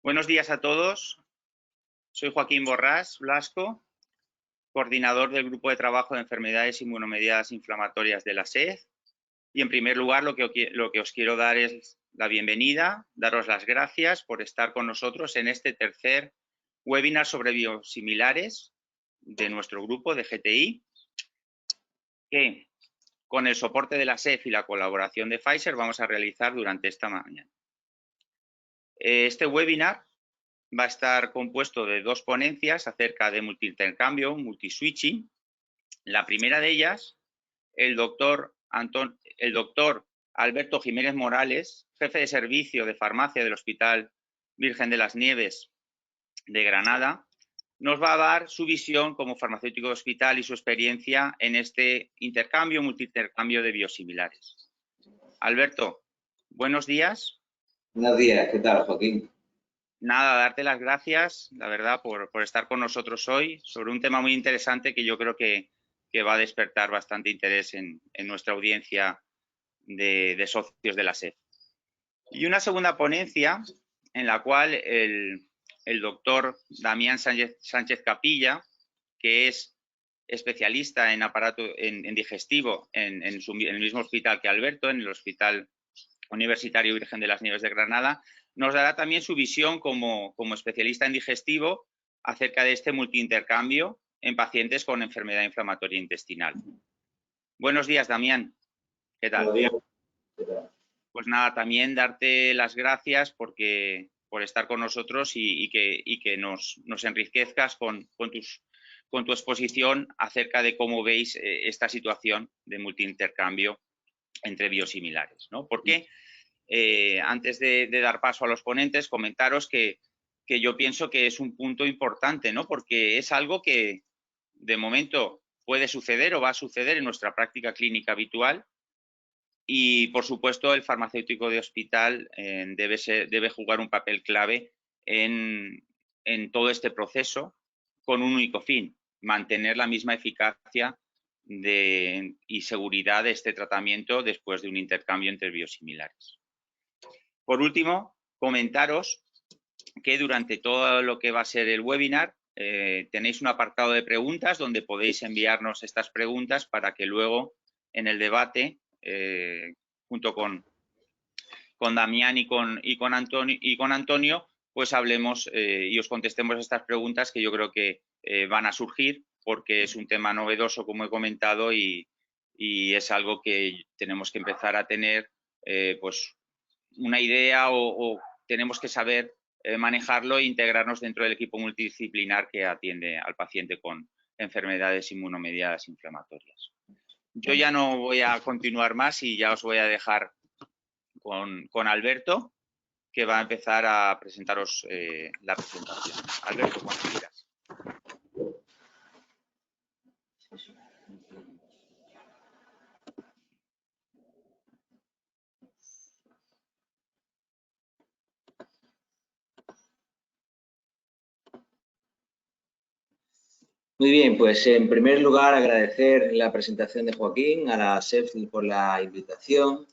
Buenos días a todos. Soy Joaquín Borrás Blasco, coordinador del Grupo de Trabajo de Enfermedades Inmunomediadas Inflamatorias de la SED. Y en primer lugar, lo que os quiero dar es la bienvenida, daros las gracias por estar con nosotros en este tercer webinar sobre biosimilares de nuestro grupo de GTI, que con el soporte de la SED y la colaboración de Pfizer vamos a realizar durante esta mañana. Este webinar va a estar compuesto de dos ponencias acerca de multiintercambio, multiswitching. La primera de ellas, el doctor Alberto Jiménez Morales, jefe de servicio de farmacia del Hospital Virgen de las Nieves de Granada, nos va a dar su visión como farmacéutico de hospital y su experiencia en este multiintercambio de biosimilares. Alberto, buenos días. Buenos días, ¿qué tal, Joaquín? Nada, darte las gracias, la verdad, por estar con nosotros hoy sobre un tema muy interesante que yo creo que va a despertar bastante interés en nuestra audiencia de socios de la SED. Y una segunda ponencia en la cual el doctor Damián Sánchez Capilla, que es especialista en aparato en digestivo en el mismo hospital que Alberto, en el Hospital Universitario Virgen de las Nieves de Granada, nos dará también su visión como especialista en digestivo acerca de este multiintercambio en pacientes con enfermedad inflamatoria intestinal. Buenos días, Damián. ¿Qué tal? Buenos días. ¿Qué tal? Pues nada, también darte las gracias por estar con nosotros y que nos enriquezcas con tu exposición acerca de cómo veis esta situación de multiintercambio entre biosimilares, ¿no? Porque antes de dar paso a los ponentes, comentaros que yo pienso que es un punto importante, ¿no? Porque es algo que de momento puede suceder o va a suceder en nuestra práctica clínica habitual y, por supuesto, el farmacéutico de hospital debe jugar un papel clave en todo este proceso con un único fin: mantener la misma eficacia y seguridad de este tratamiento después de un intercambio entre biosimilares. Por último, comentaros que durante todo lo que va a ser el webinar tenéis un apartado de preguntas donde podéis enviarnos estas preguntas para que luego en el debate, junto con Damián y con Antonio, pues hablemos y os contestemos estas preguntas que yo creo que van a surgir porque es un tema novedoso, como he comentado, y es algo que tenemos que empezar a tener pues una idea o tenemos que saber manejarlo e integrarnos dentro del equipo multidisciplinar que atiende al paciente con enfermedades inmunomediadas inflamatorias. Yo ya no voy a continuar más y ya os voy a dejar con Alberto, que va a empezar a presentaros la presentación. Alberto, cuando quieras. Muy bien, pues en primer lugar agradecer la presentación de Joaquín, a la SED por la invitación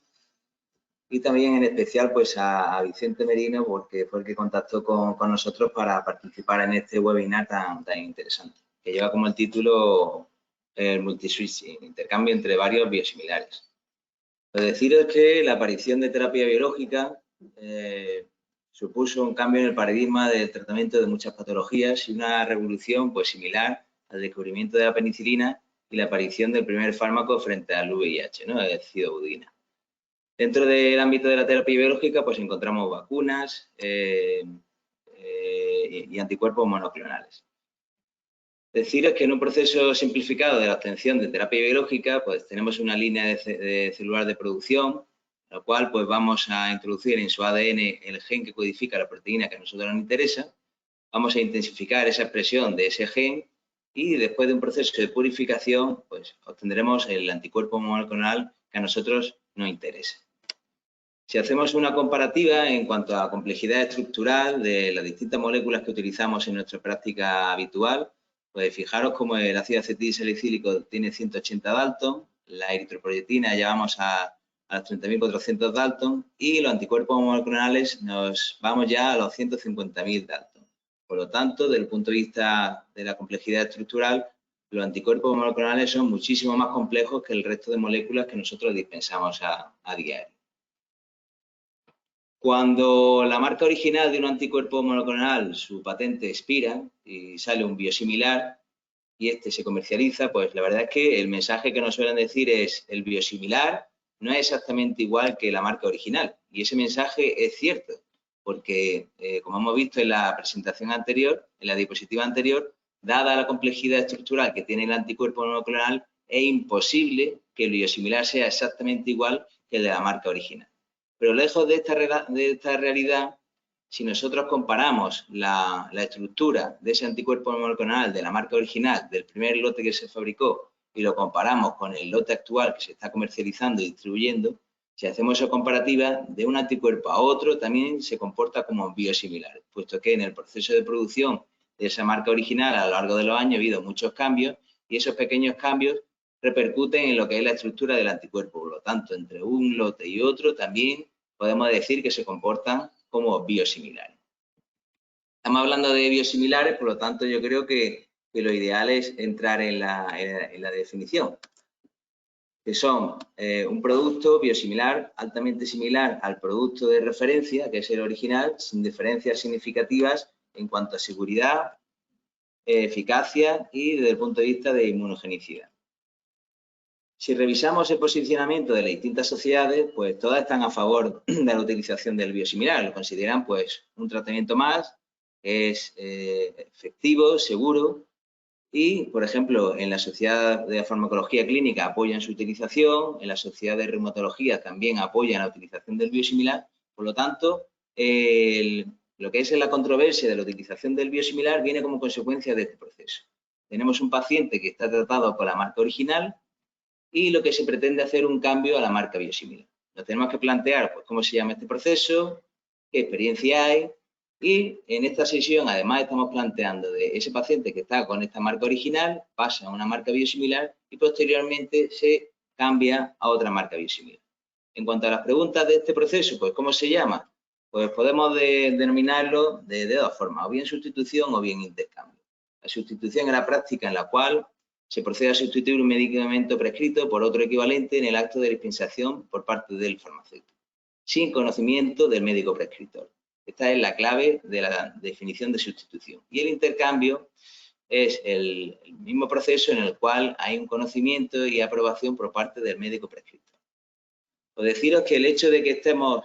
y también en especial pues a Vicente Merino porque fue el que contactó con nosotros para participar en este webinar tan interesante, que lleva como el título el multiswitching, intercambio entre varios biosimilares. Pues deciros que la aparición de terapia biológica supuso un cambio en el paradigma del tratamiento de muchas patologías y una revolución pues similar al descubrimiento de la penicilina y la aparición del primer fármaco frente al VIH, ¿no? El cidobudina. Dentro del ámbito de la terapia biológica pues encontramos vacunas y anticuerpos monoclonales. Deciros que en un proceso simplificado de la obtención de terapia biológica pues tenemos una línea de celular de producción, la cual pues vamos a introducir en su ADN el gen que codifica la proteína que a nosotros nos interesa, vamos a intensificar esa expresión de ese gen y después de un proceso de purificación pues obtendremos el anticuerpo monoclonal que a nosotros nos interesa. Si hacemos una comparativa en cuanto a complejidad estructural de las distintas moléculas que utilizamos en nuestra práctica habitual, pues fijaros como el ácido acetilsalicílico tiene 180 Dalton, la eritropoyetina ya vamos a a los 30.400 Dalton, y los anticuerpos monoclonales nos vamos ya a los 150.000 Dalton. Por lo tanto, desde el punto de vista de la complejidad estructural, los anticuerpos monoclonales son muchísimo más complejos que el resto de moléculas que nosotros dispensamos a diario. Cuando la marca original de un anticuerpo monoclonal, su patente expira y sale un biosimilar y este se comercializa, pues la verdad es que el mensaje que nos suelen decir es: el biosimilar no es exactamente igual que la marca original. Y ese mensaje es cierto, porque como hemos visto en la presentación anterior, en la diapositiva anterior, dada la complejidad estructural que tiene el anticuerpo monoclonal, es imposible que el biosimilar sea exactamente igual que el de la marca original. Pero lejos de esta realidad, si nosotros comparamos la estructura de ese anticuerpo monoclonal de la marca original, del primer lote que se fabricó, y lo comparamos con el lote actual que se está comercializando y distribuyendo, si hacemos esa comparativa, de un anticuerpo a otro también se comporta como biosimilar, puesto que en el proceso de producción de esa marca original a lo largo de los años ha habido muchos cambios y esos pequeños cambios repercuten en lo que es la estructura del anticuerpo. Por lo tanto, entre un lote y otro también podemos decir que se comportan como biosimilares. Estamos hablando de biosimilares, por lo tanto, yo creo que lo ideal es entrar en la definición, que son un producto biosimilar altamente similar al producto de referencia, que es el original, sin diferencias significativas en cuanto a seguridad, eficacia y desde el punto de vista de inmunogenicidad. Si revisamos el posicionamiento de las distintas sociedades, pues todas están a favor de la utilización del biosimilar. Lo consideran pues un tratamiento más, es efectivo, seguro y, por ejemplo, en la Sociedad de Farmacología Clínica apoyan su utilización, en la Sociedad de Reumatología también apoyan la utilización del biosimilar. Por lo tanto, lo que es la controversia de la utilización del biosimilar viene como consecuencia de este proceso. Tenemos un paciente que está tratado con la marca original y lo que se pretende hacer un cambio a la marca biosimilar. Nos tenemos que plantear pues, cómo se llama este proceso, qué experiencia hay y en esta sesión además estamos planteando de ese paciente que está con esta marca original pasa a una marca biosimilar y posteriormente se cambia a otra marca biosimilar. En cuanto a las preguntas de este proceso, pues ¿cómo se llama? Pues podemos denominarlo de dos formas, o bien sustitución o bien intercambio. La sustitución es la práctica en la cual se procede a sustituir un medicamento prescrito por otro equivalente en el acto de dispensación por parte del farmacéutico, sin conocimiento del médico prescriptor. Esta es la clave de la definición de sustitución. Y el intercambio es el mismo proceso en el cual hay un conocimiento y aprobación por parte del médico prescriptor. Os deciros que el hecho de que estemos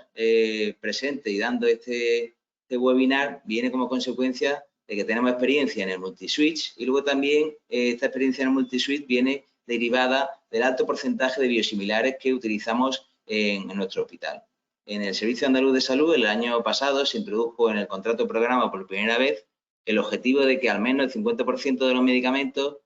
presentes y dando este webinar viene como consecuencia de que tenemos experiencia en el multiswitch y luego también esta experiencia en el multiswitch viene derivada del alto porcentaje de biosimilares que utilizamos en nuestro hospital. En el Servicio Andaluz de Salud el año pasado se introdujo en el contrato programa por primera vez el objetivo de que al menos el 50% de los medicamentos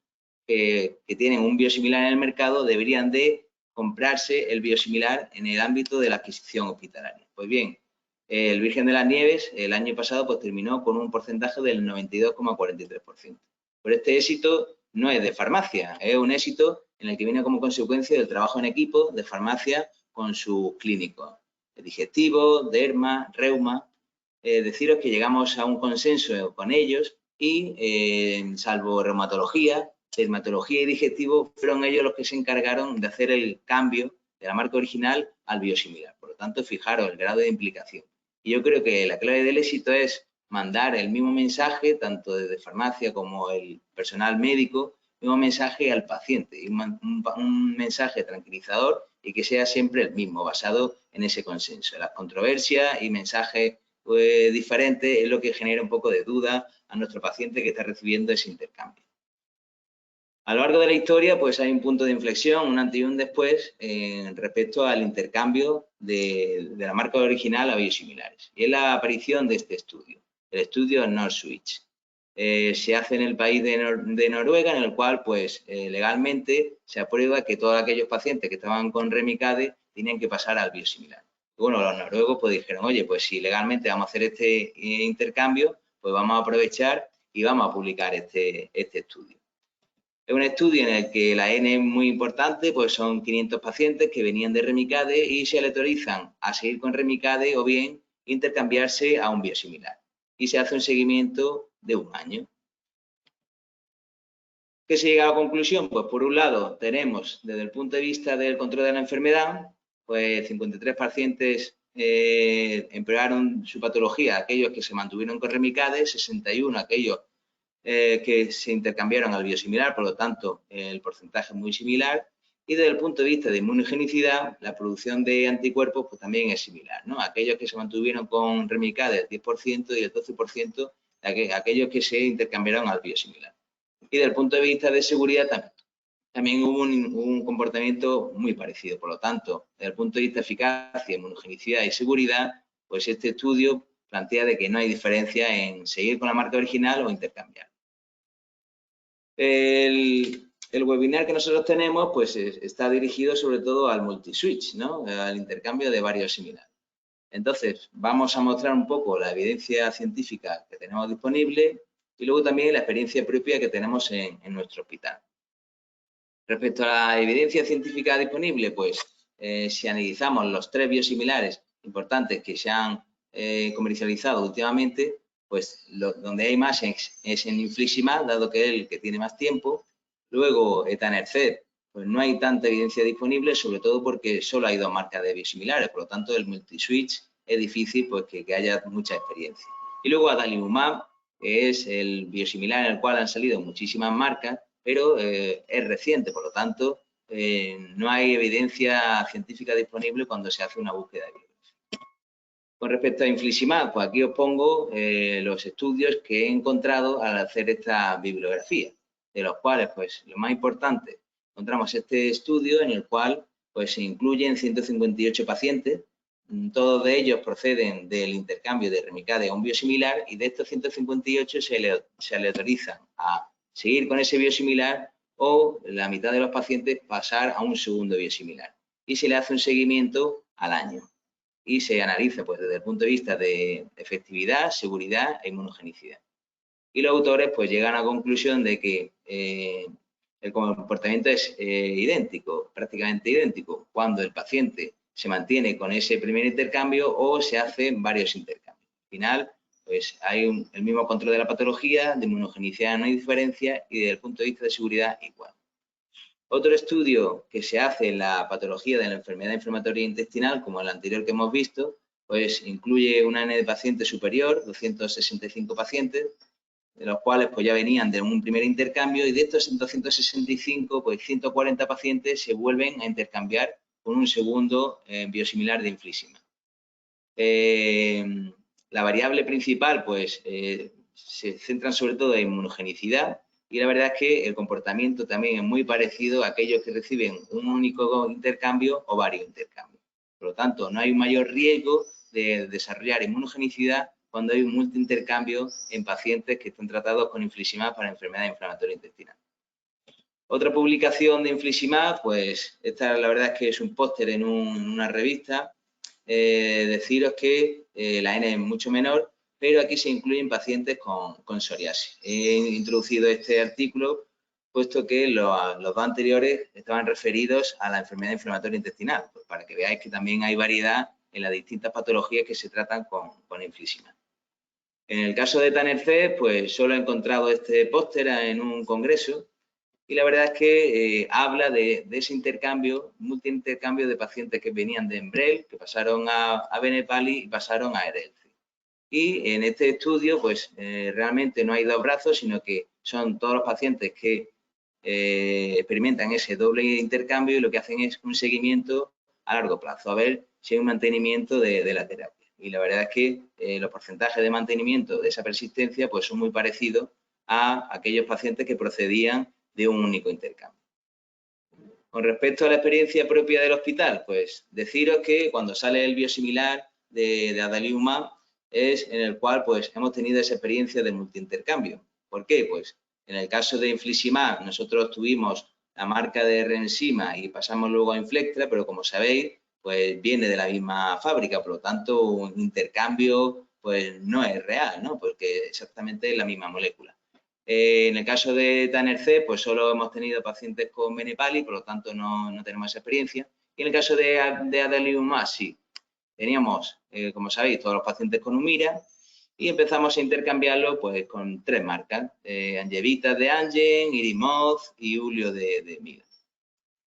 que tienen un biosimilar en el mercado deberían de comprarse el biosimilar en el ámbito de la adquisición hospitalaria. Pues bien, el Virgen de las Nieves el año pasado pues, terminó con un porcentaje del 92,43%. Pero este éxito no es de farmacia, es un éxito en el que viene como consecuencia del trabajo en equipo de farmacia con sus clínicos, digestivo, derma, reuma. Deciros que llegamos a un consenso con ellos y salvo reumatología, dermatología y digestivo fueron ellos los que se encargaron de hacer el cambio de la marca original al biosimilar. Por lo tanto, fijaros el grado de implicación. Y yo creo que la clave del éxito es mandar el mismo mensaje, tanto desde farmacia como el personal médico, el mismo mensaje al paciente, y un mensaje tranquilizador y que sea siempre el mismo, basado en ese consenso. Las controversias y mensajes diferentes es lo que genera un poco de duda a nuestro paciente que está recibiendo ese intercambio. A lo largo de la historia, pues hay un punto de inflexión, un antes y un después, respecto al intercambio de la marca original a biosimilares. Y es la aparición de este estudio, el estudio NorthSwitch. Se hace en el país de Noruega, en el cual, pues, legalmente se aprueba que todos aquellos pacientes que estaban con Remicade tenían que pasar al biosimilar. Y bueno, los noruegos pues dijeron, oye, pues si legalmente vamos a hacer este intercambio, pues vamos a aprovechar y vamos a publicar este estudio. Es un estudio en el que la N es muy importante, pues son 500 pacientes que venían de Remicade y se autorizan a seguir con Remicade o bien intercambiarse a un biosimilar. Y se hace un seguimiento de 1 año. ¿Qué se llega a la conclusión? Pues por un lado tenemos desde el punto de vista del control de la enfermedad, pues 53 pacientes empeoraron su patología, aquellos que se mantuvieron con Remicade, 61 aquellos que se intercambiaron al biosimilar, por lo tanto el porcentaje es muy similar, y desde el punto de vista de inmunogenicidad, la producción de anticuerpos pues también es similar, ¿no? Aquellos que se mantuvieron con Remicade el 10% y el 12% aquellos que se intercambiaron al biosimilar. Y desde el punto de vista de seguridad también hubo un comportamiento muy parecido. Por lo tanto, desde el punto de vista de eficacia, inmunogenicidad y seguridad, pues este estudio plantea de que no hay diferencia en seguir con la marca original o intercambiar. El webinar que nosotros tenemos pues está dirigido sobre todo al multiswitch, ¿no? Al intercambio de varios similares. Entonces, vamos a mostrar un poco la evidencia científica que tenemos disponible y luego también la experiencia propia que tenemos en nuestro hospital. Respecto a la evidencia científica disponible, pues si analizamos los 3 biosimilares importantes que se han comercializado últimamente, pues donde hay más es en infliximab, dado que es el que tiene más tiempo. Luego, etanercept, pues no hay tanta evidencia disponible, sobre todo porque solo hay 2 marcas de biosimilares, por lo tanto el multiswitch es difícil pues, que haya mucha experiencia. Y luego adalimumab, que es el biosimilar en el cual han salido muchísimas marcas, pero es reciente, por lo tanto no hay evidencia científica disponible cuando se hace una búsqueda de bibliografía. Con respecto a infliximab, pues aquí os pongo los estudios que he encontrado al hacer esta bibliografía, de los cuales, pues, lo más importante, encontramos este estudio en el cual pues, se incluyen 158 pacientes, todos de ellos proceden del intercambio de Remicade a un biosimilar y de estos 158 se le autorizan a seguir con ese biosimilar o la mitad de los pacientes pasar a un segundo biosimilar y se le hace un seguimiento al año y se analiza pues, desde el punto de vista de efectividad, seguridad e inmunogenicidad. Y los autores pues, llegan a la conclusión de que el comportamiento es idéntico, prácticamente idéntico, cuando el paciente se mantiene con ese primer intercambio o se hacen varios intercambios. Al final, pues hay el mismo control de la patología, de inmunogenicidad no hay diferencia y desde el punto de vista de seguridad igual. Otro estudio que se hace en la patología de la enfermedad inflamatoria intestinal, como el anterior que hemos visto, pues incluye una N de pacientes superior, 265 pacientes, de los cuales pues ya venían de un primer intercambio y de estos 265, pues 140 pacientes se vuelven a intercambiar con un segundo biosimilar de infliximab. La variable principal, pues se centra sobre todo en inmunogenicidad y la verdad es que el comportamiento también es muy parecido a aquellos que reciben un único intercambio o varios intercambios. Por lo tanto, no hay un mayor riesgo de desarrollar inmunogenicidad cuando hay un multiintercambio en pacientes que están tratados con infliximab para enfermedad inflamatoria intestinal. Otra publicación de infliximab, pues esta la verdad es que es un póster en una revista. Deciros que la N es mucho menor, pero aquí se incluyen pacientes con psoriasis. He introducido este artículo puesto que los dos anteriores estaban referidos a la enfermedad inflamatoria intestinal, pues para que veáis que también hay variedad en las distintas patologías que se tratan con infliximab. En el caso de etanercept, pues solo he encontrado este póster en un congreso y la verdad es que habla de ese intercambio, multiintercambio de pacientes que venían de Enbrel, que pasaron a Benepali y pasaron a Erelzi. Y en este estudio, pues realmente no hay 2 brazos, sino que son todos los pacientes que experimentan ese doble intercambio y lo que hacen es un seguimiento a largo plazo, a ver si hay un mantenimiento de la terapia. Y la verdad es que los porcentajes de mantenimiento de esa persistencia pues son muy parecidos a aquellos pacientes que procedían de un único intercambio. Con respecto a la experiencia propia del hospital, pues deciros que cuando sale el biosimilar de adalimumab es en el cual pues hemos tenido esa experiencia de multiintercambio. ¿Por qué? Pues en el caso de infliximab nosotros tuvimos la marca de Remsima y pasamos luego a Inflectra, pero como sabéis, pues viene de la misma fábrica, por lo tanto un intercambio pues no es real, ¿no? Porque exactamente es la misma molécula. En el caso de Tanner C, pues solo hemos tenido pacientes con Benepali, por lo tanto no tenemos esa experiencia. Y en el caso de adalimumab, sí. Teníamos, como sabéis, todos los pacientes con Humira y empezamos a intercambiarlo pues con 3 marcas, Angevita de Amgen, Irimod y Julio de Mila.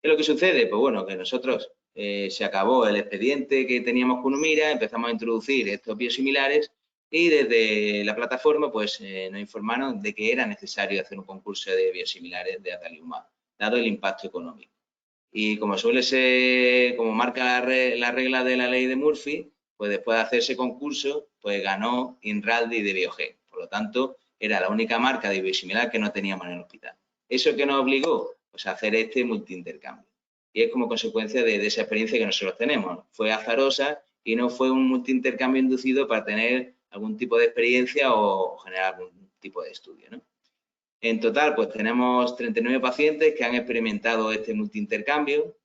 ¿Qué es lo que sucede? Pues bueno, que nosotros se acabó el expediente que teníamos con Humira, empezamos a introducir estos biosimilares y desde la plataforma pues nos informaron de que era necesario hacer un concurso de biosimilares de adalimumab, dado el impacto económico. Y como suele ser, como marca la regla de la ley de Murphy, pues después de hacer ese concurso, pues ganó Inraldi de Biogen. Por lo tanto, era la única marca de biosimilar que no teníamos en el hospital. ¿Eso qué nos obligó? Pues a hacer este multiintercambio. Y es como consecuencia de esa experiencia que nosotros tenemos. Fue azarosa y no fue un multiintercambio inducido para tener algún tipo de experiencia o generar algún tipo de estudio, ¿no? En total, pues tenemos 39 pacientes que han experimentado este multiintercambio.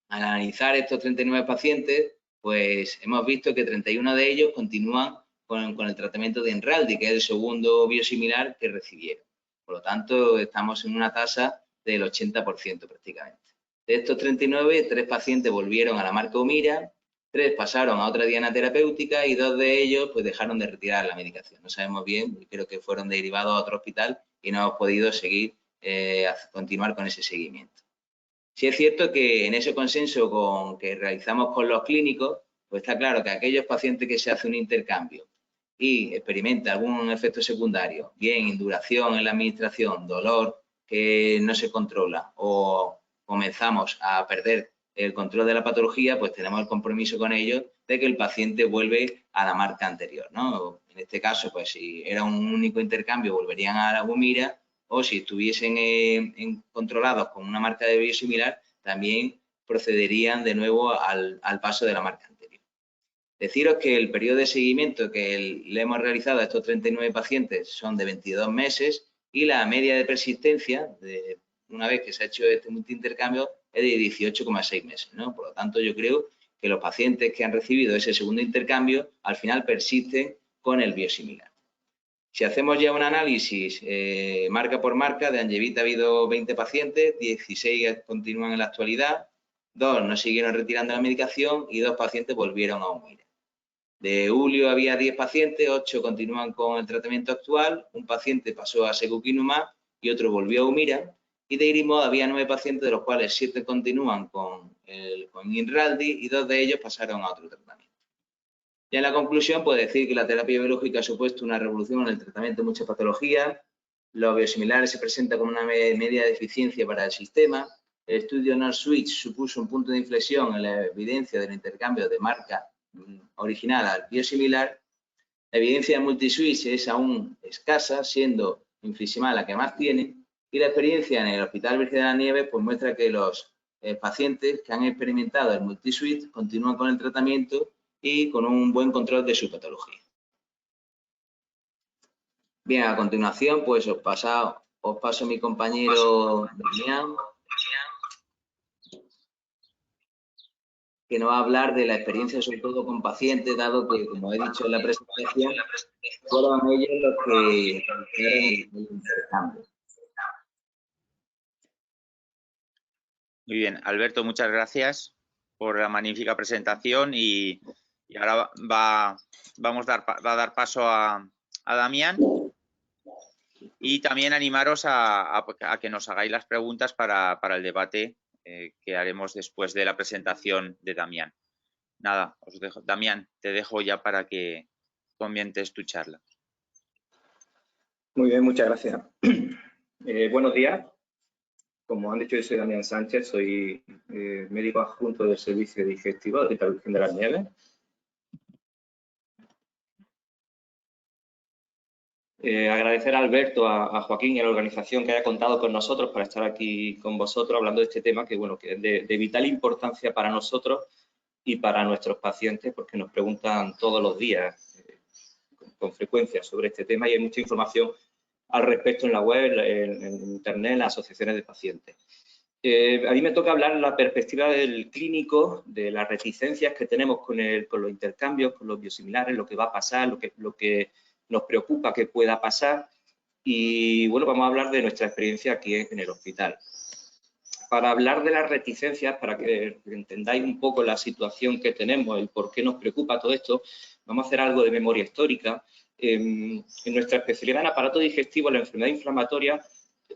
Al analizar estos 39 pacientes, pues hemos visto que 31 de ellos continúan con el tratamiento de Inraldi, que es el segundo biosimilar que recibieron. Por lo tanto, estamos en una tasa del 80% prácticamente. De estos 39, 3 pacientes volvieron a la marca Humira, 3 pasaron a otra diana terapéutica y 2 de ellos pues dejaron de retirar la medicación. No sabemos bien, creo que fueron derivados a otro hospital y no hemos podido seguir, continuar con ese seguimiento. Sí es cierto que en ese consenso que realizamos con los clínicos, pues está claro que aquellos pacientes que se hace un intercambio y experimenta algún efecto secundario, bien induración en la administración, dolor que no se controla o comenzamos a perder el control de la patología, pues tenemos el compromiso con ellos de que el paciente vuelve a la marca anterior, ¿no? En este caso, pues si era un único intercambio, volverían a la Humira, o si estuviesen controlados con una marca de biosimilar, también procederían de nuevo al paso de la marca anterior. Deciros que el periodo de seguimiento que le hemos realizado a estos 39 pacientes son de 22 meses y la media de persistencia, una vez que se ha hecho este multiintercambio, es de 18,6 meses, ¿no? Por lo tanto, yo creo que los pacientes que han recibido ese segundo intercambio, al final persisten con el biosimilar. Si hacemos ya un análisis marca por marca, de Angevita ha habido 20 pacientes, 16 continúan en la actualidad, 2 no siguieron retirando la medicación y 2 pacientes volvieron a Humira. De Julio había 10 pacientes, 8 continúan con el tratamiento actual, un paciente pasó a secukinumab y otro volvió a Humira, y de Irimod había 9 pacientes, de los cuales 7 continúan con Inraldi y 2 de ellos pasaron a otro tratamiento. Y en la conclusión, puedo decir que la terapia biológica ha supuesto una revolución en el tratamiento de muchas patologías. Los biosimilares se presentan como una media de eficiencia para el sistema. El estudio NOR-SWITCH supuso un punto de inflexión en la evidencia del intercambio de marca original al biosimilar. La evidencia de multiswitch es aún escasa, siendo infliximab la que más tiene. Y la experiencia en el Hospital Virgen de las Nieves pues muestra que los pacientes que han experimentado el multiswitch continúan con el tratamiento y con un buen control de su patología. Bien, a continuación, pues os paso a mi compañero Damián, que nos va a hablar de la experiencia, sobre todo con pacientes, dado que, como he dicho en la presentación, fueron ellos los que hicieron el intercambio. Muy bien, Alberto, muchas gracias por la magnífica presentación y ahora va a dar paso a Damián y también animaros a que nos hagáis las preguntas para el debate que haremos después de la presentación de Damián. Nada, os dejo. Damián, te dejo ya para que comientes tu charla. Muy bien, muchas gracias. Buenos días. Como han dicho, yo soy Damián Sánchez, soy médico adjunto del Servicio Digestivo de la Virgen de las Nieves. Agradecer a Alberto, a Joaquín y a la organización que haya contado con nosotros para estar aquí con vosotros hablando de este tema que, bueno, que es de vital importancia para nosotros y para nuestros pacientes, porque nos preguntan todos los días con frecuencia sobre este tema y hay mucha información al respecto en la web, en internet, en las asociaciones de pacientes. A mí me toca hablar en la perspectiva del clínico, de las reticencias que tenemos con los intercambios, con los biosimilares, lo que va a pasar, lo que nos preocupa que pueda pasar Y bueno, vamos a hablar de nuestra experiencia aquí en el hospital. Para hablar de las reticencias, para que entendáis un poco la situación que tenemos, el por qué nos preocupa todo esto, vamos a hacer algo de memoria histórica. En nuestra especialidad en aparato digestivo, la enfermedad inflamatoria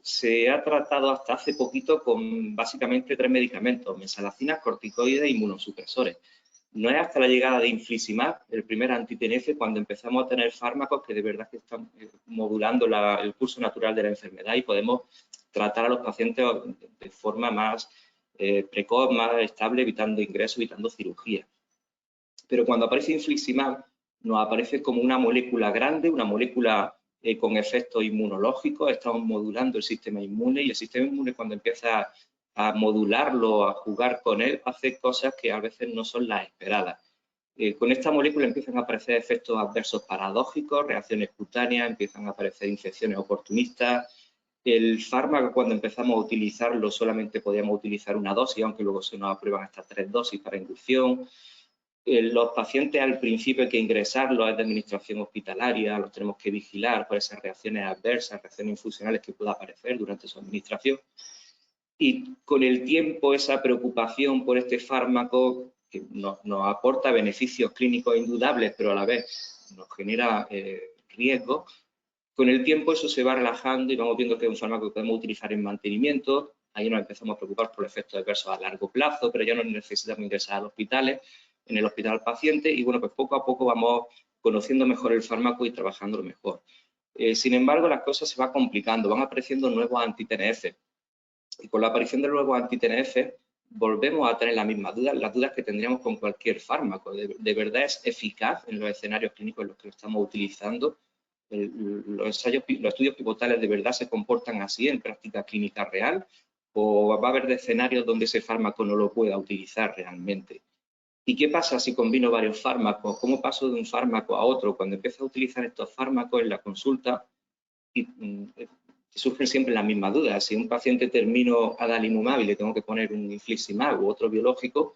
se ha tratado hasta hace poquito con básicamente 3 medicamentos: mesalacinas, corticoides e inmunosupresores. No es hasta la llegada de infliximab, el primer anti-TNF, cuando empezamos a tener fármacos que de verdad que están modulando el curso natural de la enfermedad y podemos tratar a los pacientes de forma más precoz, más estable, evitando ingresos, evitando cirugía. Pero cuando aparece infliximab, nos aparece como una molécula grande, una molécula con efectos inmunológicos. Estamos modulando el sistema inmune, y el sistema inmune, cuando empieza a modularlo, a jugar con él, hace cosas que a veces no son las esperadas. Con esta molécula empiezan a aparecer efectos adversos paradójicos, reacciones cutáneas, empiezan a aparecer infecciones oportunistas. El fármaco, cuando empezamos a utilizarlo, solamente podíamos utilizar una dosis, aunque luego se nos aprueban hasta 3 dosis para inducción. Los pacientes al principio hay que ingresarlos, es de administración hospitalaria, los tenemos que vigilar por esas reacciones adversas, reacciones infusionales que pueda aparecer durante su administración. Y con el tiempo, esa preocupación por este fármaco, que nos aporta beneficios clínicos indudables, pero a la vez nos genera riesgos, con el tiempo eso se va relajando y vamos viendo que es un fármaco que podemos utilizar en mantenimiento. Ahí nos empezamos a preocupar por efectos adversos a largo plazo, pero ya no necesitamos ingresar a los hospitales, en el hospital paciente, y bueno, pues poco a poco vamos conociendo mejor el fármaco y trabajándolo mejor. Sin embargo, las cosas se van complicando, van apareciendo nuevos anti-TNF. Y con la aparición de nuevos anti-TNF volvemos a tener las mismas dudas, las dudas que tendríamos con cualquier fármaco. ¿De verdad es eficaz en los escenarios clínicos en los que lo estamos utilizando? ¿Los estudios pivotales de verdad se comportan así en práctica clínica real? ¿O va a haber escenarios donde ese fármaco no lo pueda utilizar realmente? ¿Y qué pasa si combino varios fármacos? ¿Cómo paso de un fármaco a otro? Cuando empiezo a utilizar estos fármacos en la consulta, surgen siempre las mismas dudas. Si un paciente termino adalimumab y le tengo que poner un infliximab u otro biológico,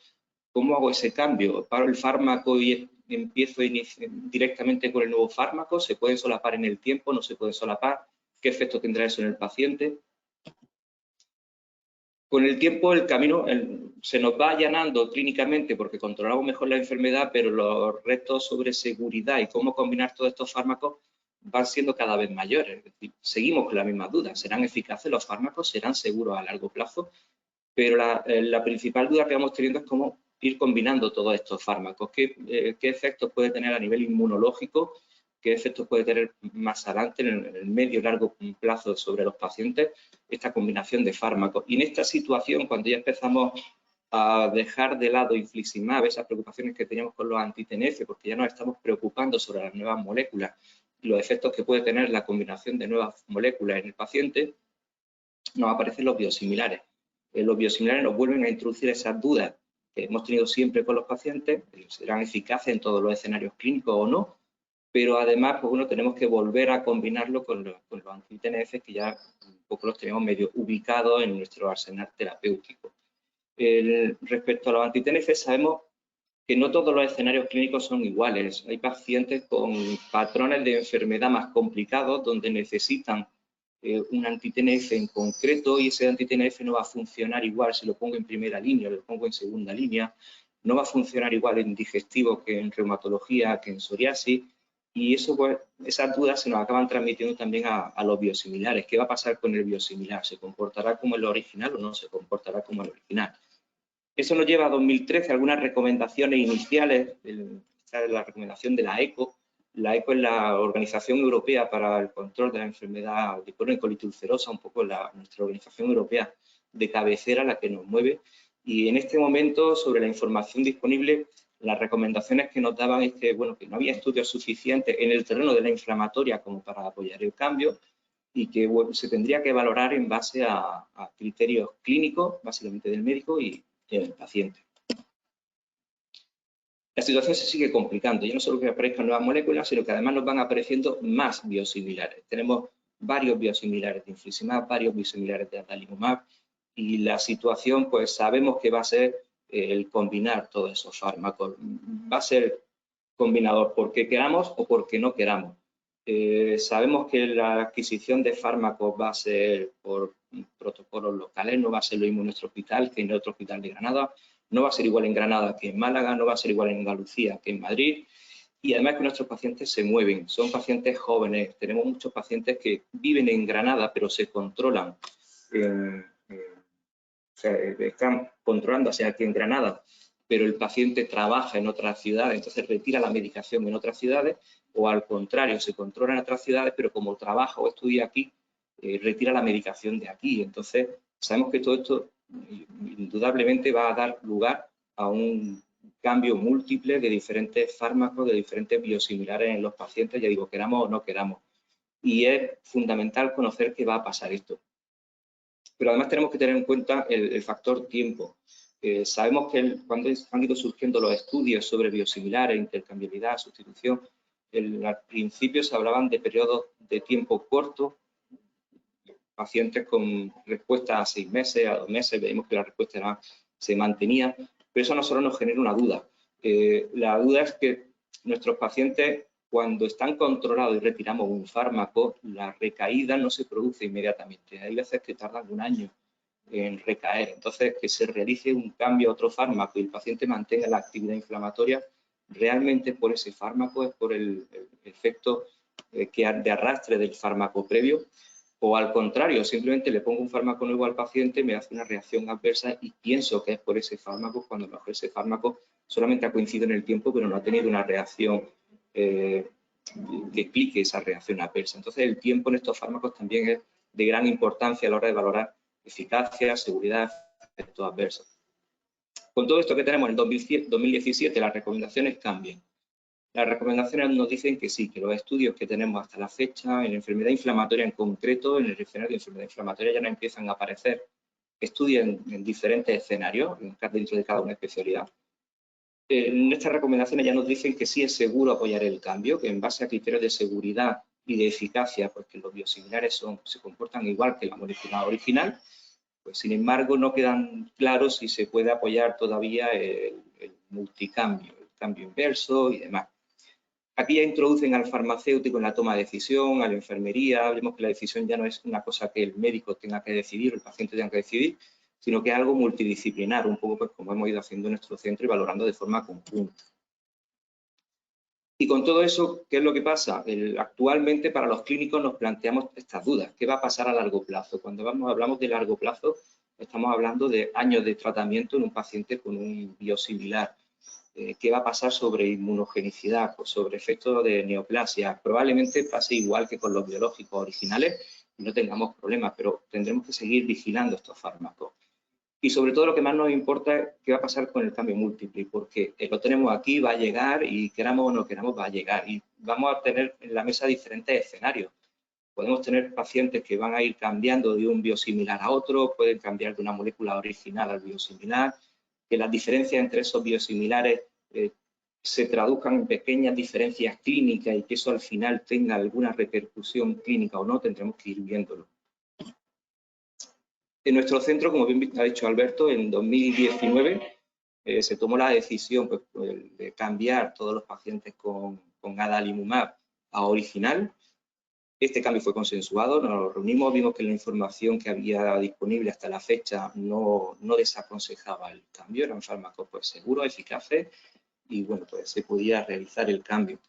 ¿cómo hago ese cambio? ¿Paro el fármaco y empiezo directamente con el nuevo fármaco? ¿Se pueden solapar en el tiempo? ¿No se pueden solapar? ¿Qué efecto tendrá eso en el paciente? Con el tiempo el camino se nos va allanando clínicamente porque controlamos mejor la enfermedad, pero los retos sobre seguridad y cómo combinar todos estos fármacos van siendo cada vez mayores. Es decir, seguimos con las mismas dudas. ¿Serán eficaces los fármacos? ¿Serán seguros a largo plazo? Pero la principal duda que vamos teniendo es cómo ir combinando todos estos fármacos. ¿Qué efectos puede tener a nivel inmunológico? ¿Qué efectos puede tener más adelante en el medio y largo plazo sobre los pacientes esta combinación de fármacos? Y en esta situación, cuando ya empezamos a dejar de lado infliximab, esas preocupaciones que teníamos con los anti-TNF, porque ya nos estamos preocupando sobre las nuevas moléculas y los efectos que puede tener la combinación de nuevas moléculas en el paciente, nos aparecen los biosimilares. Los biosimilares nos vuelven a introducir esas dudas que hemos tenido siempre con los pacientes: ¿serán eficaces en todos los escenarios clínicos o no? Pero además, pues bueno, tenemos que volver a combinarlo con los anti-TNF, que ya un poco los tenemos medio ubicados en nuestro arsenal terapéutico. Respecto a los anti-TNF, sabemos que no todos los escenarios clínicos son iguales. Hay pacientes con patrones de enfermedad más complicados donde necesitan un anti-TNF en concreto, y ese anti-TNF no va a funcionar igual si lo pongo en primera línea o lo pongo en segunda línea. No va a funcionar igual en digestivo que en reumatología, que en psoriasis. Y eso, pues, esas dudas se nos acaban transmitiendo también a los biosimilares. ¿Qué va a pasar con el biosimilar? ¿Se comportará como el original o no se comportará como el original? Eso nos lleva a 2013, algunas recomendaciones iniciales. Esta es la recomendación de la ECO. La ECO es la Organización Europea para el Control de la Enfermedad de Crohn y colitis ulcerosa, un poco nuestra organización europea de cabecera, la que nos mueve. Y en este momento, sobre la información disponible, las recomendaciones que nos daban es que, bueno, que no había estudios suficientes en el terreno de la inflamatoria como para apoyar el cambio, y que, bueno, se tendría que valorar en base a criterios clínicos, básicamente del médico y del paciente. La situación se sigue complicando, ya no solo que aparezcan nuevas moléculas, sino que además nos van apareciendo más biosimilares. Tenemos varios biosimilares de infliximab, varios biosimilares de adalimumab, y la situación, pues sabemos que va a ser el combinar todos esos fármacos. Va a ser combinador porque queramos o porque no queramos. Sabemos que la adquisición de fármacos va a ser por protocolos locales, no va a ser lo mismo en nuestro hospital que en otro hospital de Granada, no va a ser igual en Granada que en Málaga, no va a ser igual en Andalucía que en Madrid, y además que nuestros pacientes se mueven, son pacientes jóvenes, tenemos muchos pacientes que viven en Granada pero se controlan, están controlándose aquí en Granada, pero el paciente trabaja en otras ciudades, entonces retira la medicación en otras ciudades, o al contrario, se controla en otras ciudades, pero como trabaja o estudia aquí, retira la medicación de aquí. Entonces, sabemos que todo esto indudablemente va a dar lugar a un cambio múltiple de diferentes fármacos, de diferentes biosimilares en los pacientes, ya digo, queramos o no queramos. Y es fundamental conocer qué va a pasar esto. Pero además tenemos que tener en cuenta el factor tiempo. Sabemos que cuando han ido surgiendo los estudios sobre biosimilares, intercambiabilidad, sustitución, al principio se hablaban de periodos de tiempo cortos, pacientes con respuesta a 6 meses, a 2 meses, veíamos que la respuesta se mantenía, pero eso a nosotros nos genera una duda. La duda es que nuestros pacientes, cuando están controlados y retiramos un fármaco, la recaída no se produce inmediatamente. Hay veces que tardan 1 año en recaer. Entonces, que se realice un cambio a otro fármaco y el paciente mantenga la actividad inflamatoria, realmente por ese fármaco, es por el efecto de arrastre del fármaco previo, o al contrario, simplemente le pongo un fármaco nuevo al paciente, me hace una reacción adversa y pienso que es por ese fármaco, cuando a lo mejor ese fármaco solamente ha coincidido en el tiempo, pero no ha tenido una reacción que explique esa reacción adversa. Entonces, el tiempo en estos fármacos también es de gran importancia a la hora de valorar eficacia, seguridad, efectos adversos. Con todo esto que tenemos en 2017, las recomendaciones cambian. Las recomendaciones nos dicen que sí, que los estudios que tenemos hasta la fecha, en enfermedad inflamatoria en concreto, en el escenario de enfermedad inflamatoria ya no empiezan a aparecer estudios en diferentes escenarios, dentro de cada una especialidad. En estas recomendaciones ya nos dicen que sí es seguro apoyar el cambio, que en base a criterios de seguridad y de eficacia, pues que los biosimilares se comportan igual que la molécula original, pues sin embargo no quedan claros si se puede apoyar todavía el multicambio, el cambio inverso y demás. Aquí ya introducen al farmacéutico en la toma de decisión, a la enfermería, vemos que la decisión ya no es una cosa que el médico tenga que decidir, el paciente tenga que decidir, sino que es algo multidisciplinar, un poco pues como hemos ido haciendo en nuestro centro y valorando de forma conjunta. Y con todo eso, ¿qué es lo que pasa? Actualmente para los clínicos nos planteamos estas dudas. ¿Qué va a pasar a largo plazo? Cuando hablamos de largo plazo, estamos hablando de años de tratamiento en un paciente con un biosimilar. ¿Qué va a pasar sobre inmunogenicidad? Pues sobre efectos de neoplasia. Probablemente pase igual que con los biológicos originales y no tengamos problemas, pero tendremos que seguir vigilando estos fármacos. Y sobre todo lo que más nos importa es qué va a pasar con el cambio múltiple, porque lo tenemos aquí, va a llegar y queramos o no queramos va a llegar. Y vamos a tener en la mesa diferentes escenarios. Podemos tener pacientes que van a ir cambiando de un biosimilar a otro, pueden cambiar de una molécula original al biosimilar, que las diferencias entre esos biosimilares se traduzcan en pequeñas diferencias clínicas y que eso al final tenga alguna repercusión clínica o no, tendremos que ir viéndolo. En nuestro centro, como bien ha dicho Alberto, en 2019 se tomó la decisión pues, de cambiar todos los pacientes con adalimumab a original. Este cambio fue consensuado, nos reunimos, vimos que la información que había disponible hasta la fecha no desaconsejaba el cambio, eran fármacos pues, seguros, eficaces y bueno, pues se podía realizar el cambio.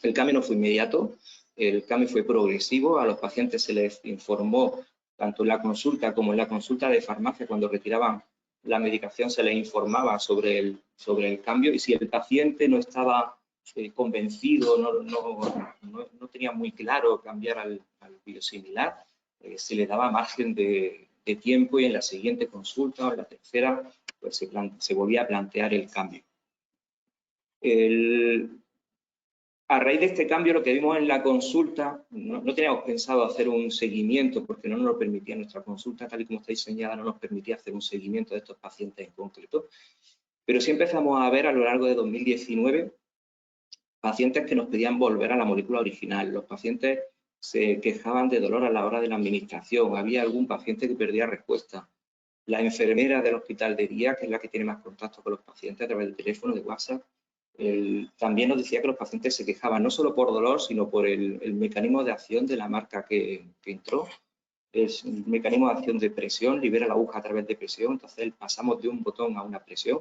El cambio no fue inmediato, el cambio fue progresivo, a los pacientes se les informó tanto en la consulta como en la consulta de farmacia, cuando retiraban la medicación se les informaba sobre el cambio y si el paciente no estaba convencido, no tenía muy claro cambiar al biosimilar, se le daba margen de tiempo y en la siguiente consulta o en la tercera pues se volvía a plantear el cambio. A raíz de este cambio, lo que vimos en la consulta, no teníamos pensado hacer un seguimiento porque no nos lo permitía nuestra consulta, tal y como está diseñada, no nos permitía hacer un seguimiento de estos pacientes en concreto. Pero sí empezamos a ver a lo largo de 2019 pacientes que nos pedían volver a la molécula original. Los pacientes se quejaban de dolor a la hora de la administración. Había algún paciente que perdía respuesta. La enfermera del hospital de día, que es la que tiene más contacto con los pacientes a través del teléfono, de WhatsApp, También nos decía que los pacientes se quejaban no solo por dolor, sino por el mecanismo de acción de la marca que entró. Es un mecanismo de acción de presión, libera la aguja a través de presión, entonces pasamos de un botón a una presión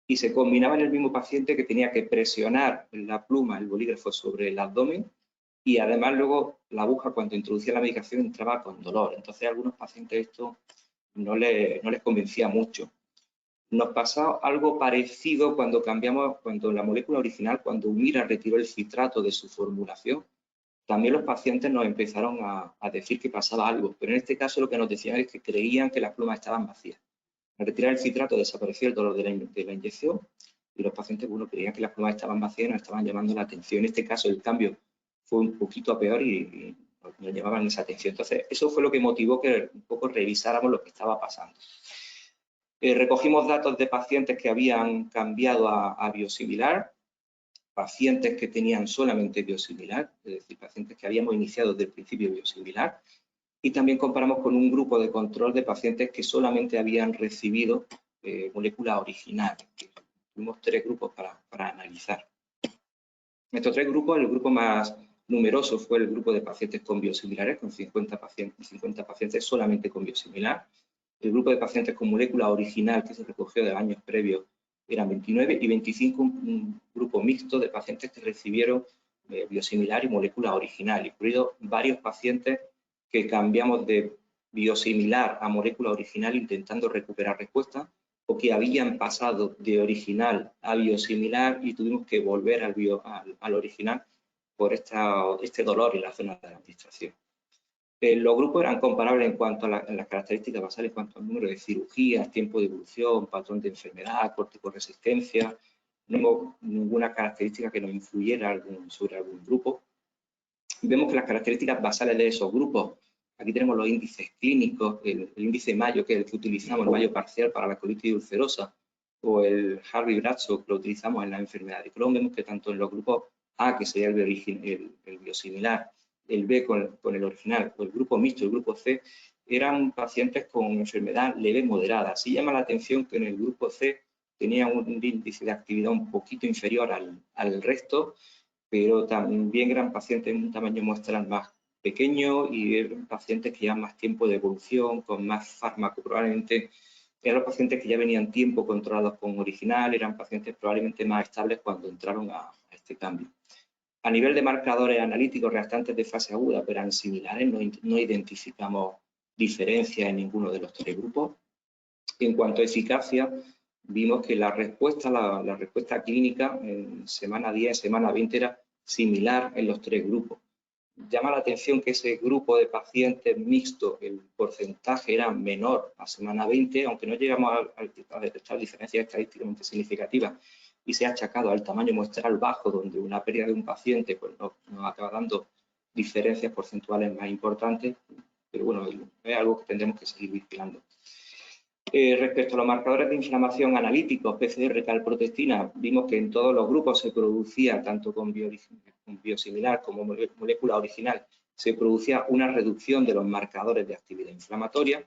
y se combinaba en el mismo paciente que tenía que presionar la pluma, el bolígrafo sobre el abdomen y además luego la aguja cuando introducía la medicación entraba con dolor. Entonces a algunos pacientes esto no les convencía mucho. Nos pasó algo parecido cuando la molécula original, cuando Humira retiró el citrato de su formulación, también los pacientes nos empezaron a decir que pasaba algo, pero en este caso lo que nos decían es que creían que las plumas estaban vacías. Al retirar el citrato desapareció el dolor de la inyección y los pacientes creían que las plumas estaban vacías y nos estaban llamando la atención. En este caso el cambio fue un poquito a peor y nos llamaban esa atención. Entonces eso fue lo que motivó que un poco revisáramos lo que estaba pasando. Recogimos datos de pacientes que habían cambiado a biosimilar, pacientes que tenían solamente biosimilar, es decir, pacientes que habíamos iniciado desde el principio biosimilar, y también comparamos con un grupo de control de pacientes que solamente habían recibido molécula original. Tuvimos 3 grupos para analizar. Estos 3 grupos, el grupo más numeroso fue el grupo de pacientes con biosimilares, con 50 pacientes solamente con biosimilar. El grupo de pacientes con molécula original que se recogió de años previos eran 29 y 25 un grupo mixto de pacientes que recibieron biosimilar y molécula original, incluidos varios pacientes que cambiamos de biosimilar a molécula original intentando recuperar respuesta o que habían pasado de original a biosimilar y tuvimos que volver al original por este dolor en la zona de la administración. Los grupos eran comparables en cuanto a las características basales, en cuanto al número de cirugías, tiempo de evolución, patrón de enfermedad, corticoresistencia. No hubo ninguna característica que nos influyera sobre algún grupo. Vemos que las características basales de esos grupos, aquí tenemos los índices clínicos, el índice Mayo, que es el que utilizamos, el Mayo parcial para la colitis ulcerosa, o el Harvey-Bradshaw, que lo utilizamos en la enfermedad de Crohn. Vemos que tanto en los grupos A, que sería el biosimilar, el B con el original, o el grupo mixto, el grupo C, eran pacientes con enfermedad leve moderada. Así llama la atención que en el grupo C tenía un índice de actividad un poquito inferior al resto, pero también eran pacientes en un tamaño muestral más pequeño y eran pacientes que llevan más tiempo de evolución, con más fármaco. Probablemente eran los pacientes que ya venían tiempo controlados con original, eran pacientes probablemente más estables cuando entraron a este cambio. A nivel de marcadores analíticos restantes de fase aguda, pero eran similares, no identificamos diferencias en ninguno de los 3 grupos. En cuanto a eficacia, vimos que la respuesta clínica en semana 10, semana 20 era similar en los 3 grupos. Llama la atención que ese grupo de pacientes mixto, el porcentaje era menor a semana 20, aunque no llegamos a detectar diferencias estadísticamente significativas, y se ha achacado al tamaño muestral bajo, donde una pérdida de un paciente pues, nos acaba dando diferencias porcentuales más importantes, pero bueno, es algo que tendremos que seguir vigilando. Respecto a los marcadores de inflamación analíticos, PCR, calprotectina, vimos que en todos los grupos se producía, tanto con biosimilar como molécula original, se producía una reducción de los marcadores de actividad inflamatoria.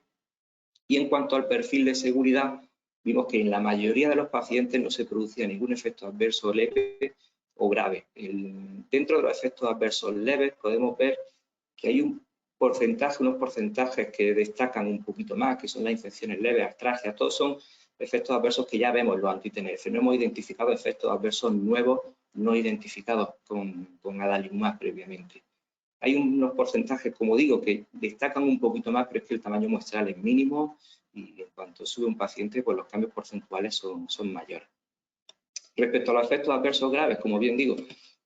Y en cuanto al perfil de seguridad, vimos que en la mayoría de los pacientes no se producía ningún efecto adverso leve o grave. Dentro de los efectos adversos leves podemos ver que hay unos porcentajes que destacan un poquito más, que son las infecciones leves, astralgia. Todos son efectos adversos que ya vemos en los anti-TNF. No hemos identificado efectos adversos nuevos no identificados con adalimumab previamente. Hay unos porcentajes, como digo, que destacan un poquito más, pero es que el tamaño muestral es mínimo y en cuanto sube un paciente, pues los cambios porcentuales son mayores. Respecto a los efectos adversos graves, como bien digo,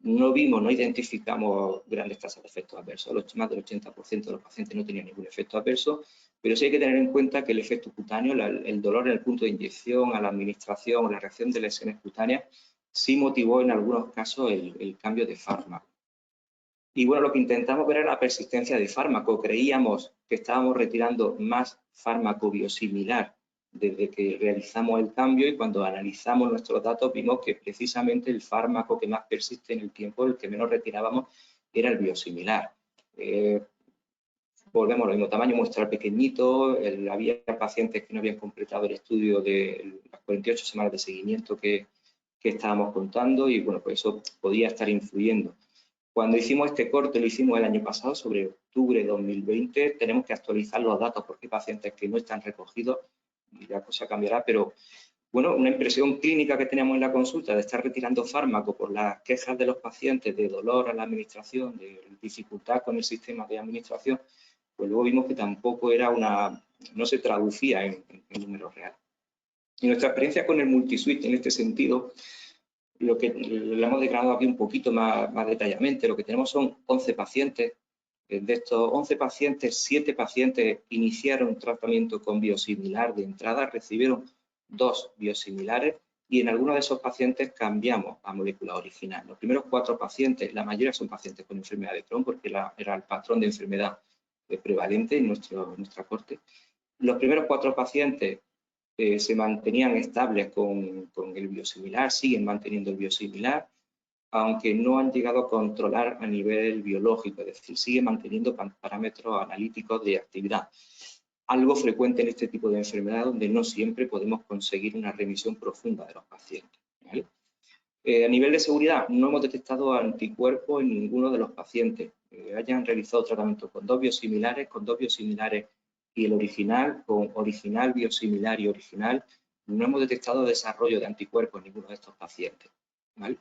no identificamos grandes tasas de efectos adversos. Más del 80% de los pacientes no tenían ningún efecto adverso, pero sí hay que tener en cuenta que el efecto cutáneo, el dolor en el punto de inyección, a la administración, la reacción de lesiones cutáneas, sí motivó en algunos casos el cambio de fármaco. Y bueno, lo que intentamos ver era la persistencia de fármaco. Creíamos que estábamos retirando más fármaco biosimilar desde que realizamos el cambio y cuando analizamos nuestros datos vimos que precisamente el fármaco que más persiste en el tiempo, el que menos retirábamos, era el biosimilar. Volvemos al mismo tamaño muestral pequeñito, había pacientes que no habían completado el estudio de las 48 semanas de seguimiento que que estábamos contando y, bueno, pues eso podía estar influyendo. Cuando hicimos este corte, lo hicimos el año pasado, sobre octubre de 2020, tenemos que actualizar los datos porque hay pacientes que no están recogidos y la cosa cambiará, pero bueno, una impresión clínica que teníamos en la consulta de estar retirando fármaco por las quejas de los pacientes de dolor a la administración, de dificultad con el sistema de administración, pues luego vimos que tampoco era no se traducía en números reales. Y nuestra experiencia con el multisuite en este sentido, lo que lo hemos declarado aquí un poquito más detalladamente, lo que tenemos son 11 pacientes. De estos 11 pacientes, 7 pacientes iniciaron tratamiento con biosimilar de entrada, recibieron 2 biosimilares y en algunos de esos pacientes cambiamos a molécula original. Los primeros 4 pacientes, la mayoría son pacientes con enfermedad de Crohn porque era el patrón de enfermedad prevalente en nuestra corte. Los primeros 4 pacientes se mantenían estables con el biosimilar, siguen manteniendo el biosimilar, aunque no han llegado a controlar a nivel biológico, es decir, sigue manteniendo parámetros analíticos de actividad. Algo frecuente en este tipo de enfermedad donde no siempre podemos conseguir una remisión profunda de los pacientes, ¿vale? A nivel de seguridad, no hemos detectado anticuerpos en ninguno de los pacientes. Hayan realizado tratamiento con 2 biosimilares, y el original, con original, biosimilar y original, no hemos detectado desarrollo de anticuerpos en ninguno de estos pacientes, ¿vale?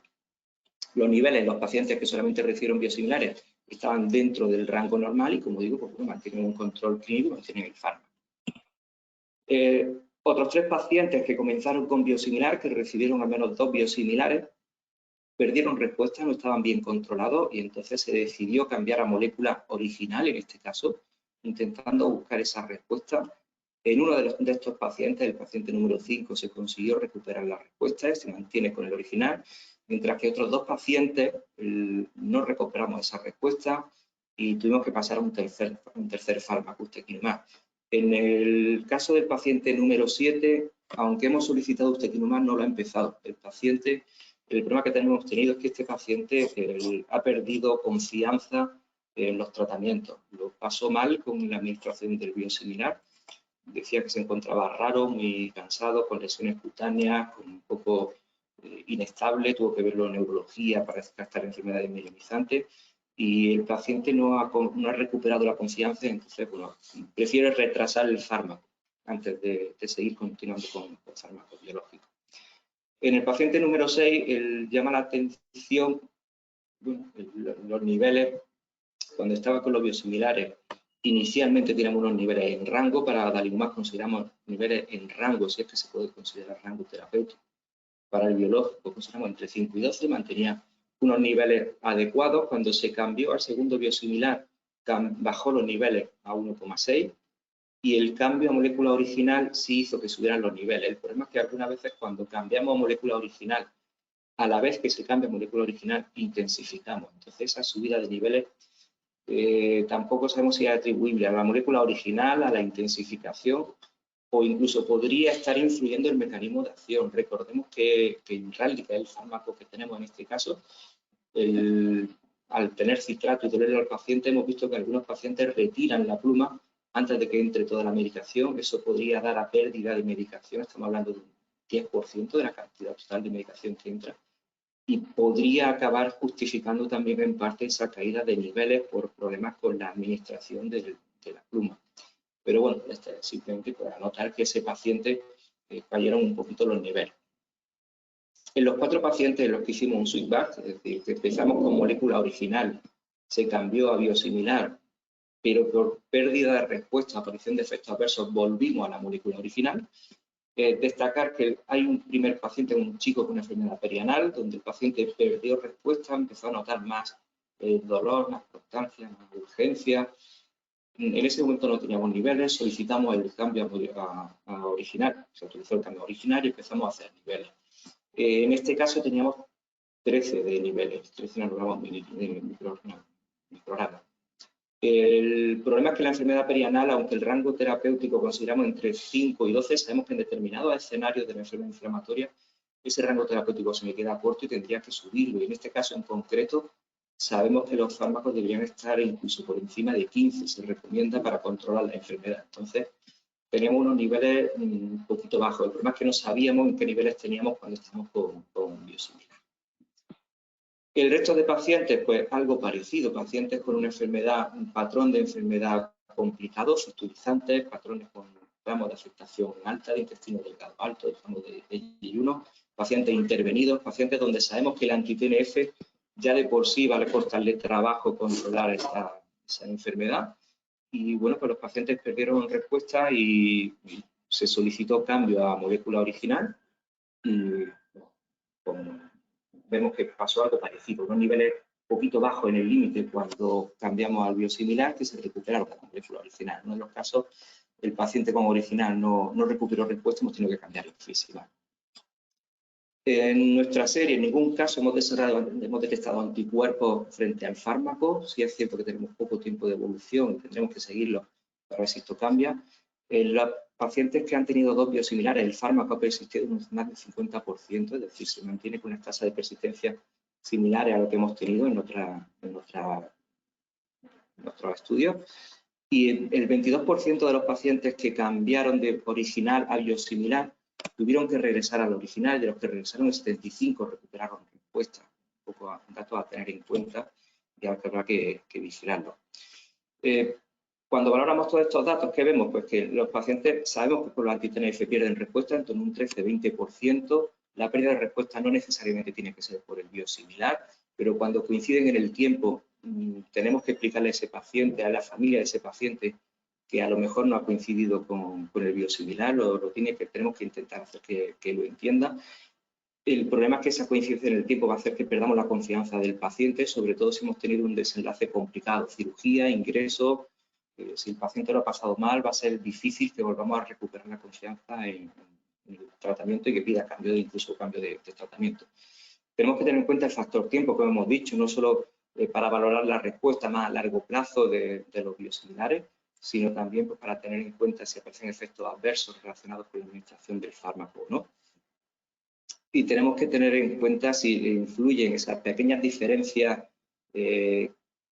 Los niveles en los pacientes que solamente recibieron biosimilares estaban dentro del rango normal y, como digo, pues, mantienen un control clínico, mantienen el fármaco. Otros 3 pacientes que comenzaron con biosimilar, que recibieron al menos 2 biosimilares, perdieron respuesta, no estaban bien controlados y entonces se decidió cambiar a molécula original, en este caso, intentando buscar esa respuesta. En uno de estos pacientes, el paciente número 5, se consiguió recuperar la respuesta y se mantiene con el original, mientras que otros 2 pacientes no recuperamos esa respuesta y tuvimos que pasar a un tercer fármaco, ustekinumab. En el caso del paciente número 7, aunque hemos solicitado ustekinumab, no lo ha empezado. El problema que tenemos tenido es que este paciente ha perdido confianza en los tratamientos. Lo pasó mal con la administración del biosimilar. Decía que se encontraba raro, muy cansado, con lesiones cutáneas, con un poco inestable, tuvo que verlo en neurología para descartar enfermedades mielinizantes y el paciente no ha recuperado la confianza, entonces, bueno, prefiere retrasar el fármaco antes de seguir continuando con fármacos biológicos. En el paciente número 6, llama la atención, bueno, los niveles, cuando estaba con los biosimilares, inicialmente teníamos unos niveles en rango, para adalimumab consideramos niveles en rango, si es que se puede considerar rango terapéutico. Para el biológico consideramos entre 5 y 12, mantenía unos niveles adecuados. Cuando se cambió al segundo biosimilar, bajó los niveles a 1,6 y el cambio a molécula original sí hizo que subieran los niveles. El problema es que algunas veces cuando cambiamos a molécula original, a la vez que se cambia a molécula original, intensificamos. Entonces esa subida de niveles tampoco sabemos si es atribuible a la molécula original, a la intensificación o incluso podría estar influyendo el mecanismo de acción. Recordemos que en realidad el fármaco que tenemos en este caso, al tener citrato y dolerle al paciente, hemos visto que algunos pacientes retiran la pluma antes de que entre toda la medicación. Eso podría dar a pérdida de medicación, estamos hablando de un 10% de la cantidad total de medicación que entra, y podría acabar justificando también en parte esa caída de niveles por problemas con la administración de la pluma. Pero bueno, simplemente para notar que ese paciente cayeron un poquito los niveles. En los 4 pacientes en los que hicimos un switchback, es decir, que empezamos con molécula original, se cambió a biosimilar, pero por pérdida de respuesta, aparición de efectos adversos, volvimos a la molécula original. Destacar que hay un primer paciente, un chico con enfermedad perianal, donde el paciente perdió respuesta, empezó a notar más dolor, más constancia, más urgencia. En ese momento no teníamos niveles, solicitamos el cambio a original, se autorizó el cambio a original y empezamos a hacer niveles. En este caso teníamos 13 de niveles, 13 nanogramos microgramos. El problema es que la enfermedad perianal, aunque el rango terapéutico consideramos entre 5 y 12, sabemos que en determinados escenarios de la enfermedad inflamatoria ese rango terapéutico se me queda corto y tendría que subirlo. Y en este caso en concreto sabemos que los fármacos deberían estar incluso por encima de 15, se recomienda para controlar la enfermedad. Entonces tenemos unos niveles un poquito bajos. El problema es que no sabíamos en qué niveles teníamos cuando estamos con biosimilar. El resto de pacientes, pues algo parecido, pacientes con una enfermedad, un patrón de enfermedad complicado, fistulizantes, patrones con gramos de afectación alta, de intestino delgado alto, de gramos de ayuno, pacientes intervenidos, pacientes donde sabemos que el anti-TNF ya de por sí va a costarle trabajo controlar esa enfermedad. Y bueno, pues los pacientes perdieron respuesta y se solicitó cambio a molécula original y vemos que pasó algo parecido, unos niveles un poquito bajos en el límite cuando cambiamos al biosimilar, que se recuperaron la molécula original. En uno de los casos, el paciente con original no recuperó respuesta, hemos tenido que cambiar el biosimilar. En nuestra serie, en ningún caso hemos detectado anticuerpos frente al fármaco. Sí es cierto que tenemos poco tiempo de evolución y tendremos que seguirlo para ver si esto cambia. En los pacientes que han tenido 2 biosimilares, el fármaco ha persistido más del 50%, es decir, se mantiene con una tasa de persistencia similares a lo que hemos tenido en nuestros estudios. Y el 22% de los pacientes que cambiaron de original a biosimilar tuvieron que regresar al original, de los que regresaron el 75 recuperaron respuesta. Un poco datos a tener en cuenta y habrá que vigilarlo. Cuando valoramos todos estos datos, ¿qué vemos? Pues que los pacientes sabemos que con los anti-TNF pierden respuesta en torno a un 13-20%. La pérdida de respuesta no necesariamente tiene que ser por el biosimilar, pero cuando coinciden en el tiempo, tenemos que explicarle a ese paciente, a la familia de ese paciente, que a lo mejor no ha coincidido con el biosimilar, tenemos que intentar hacer que lo entienda. El problema es que esa coincidencia en el tiempo va a hacer que perdamos la confianza del paciente, sobre todo si hemos tenido un desenlace complicado, cirugía, ingreso. Si el paciente lo ha pasado mal, va a ser difícil que volvamos a recuperar la confianza en el tratamiento y que pida incluso cambio de tratamiento. Tenemos que tener en cuenta el factor tiempo, como hemos dicho, no solo para valorar la respuesta más a largo plazo de los biosimilares, sino también pues, para tener en cuenta si aparecen efectos adversos relacionados con la administración del fármaco o no. Y tenemos que tener en cuenta si influyen esas pequeñas diferencias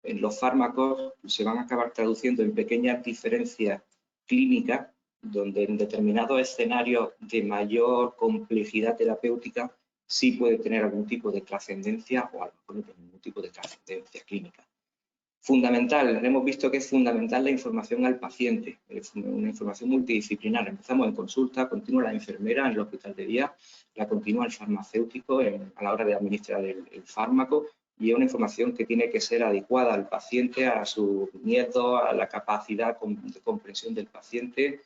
en los fármacos, se van a acabar traduciendo en pequeñas diferencias clínicas, donde en determinados escenarios de mayor complejidad terapéutica sí puede tener algún tipo de trascendencia o a lo mejor no tiene ningún tipo de trascendencia clínica. Fundamental, hemos visto que es fundamental la información al paciente, una información multidisciplinar. Empezamos en consulta, continúa la enfermera en el hospital de día, la continúa el farmacéutico a la hora de administrar el fármaco y es una información que tiene que ser adecuada al paciente, a sus miedos, a la capacidad de comprensión del paciente.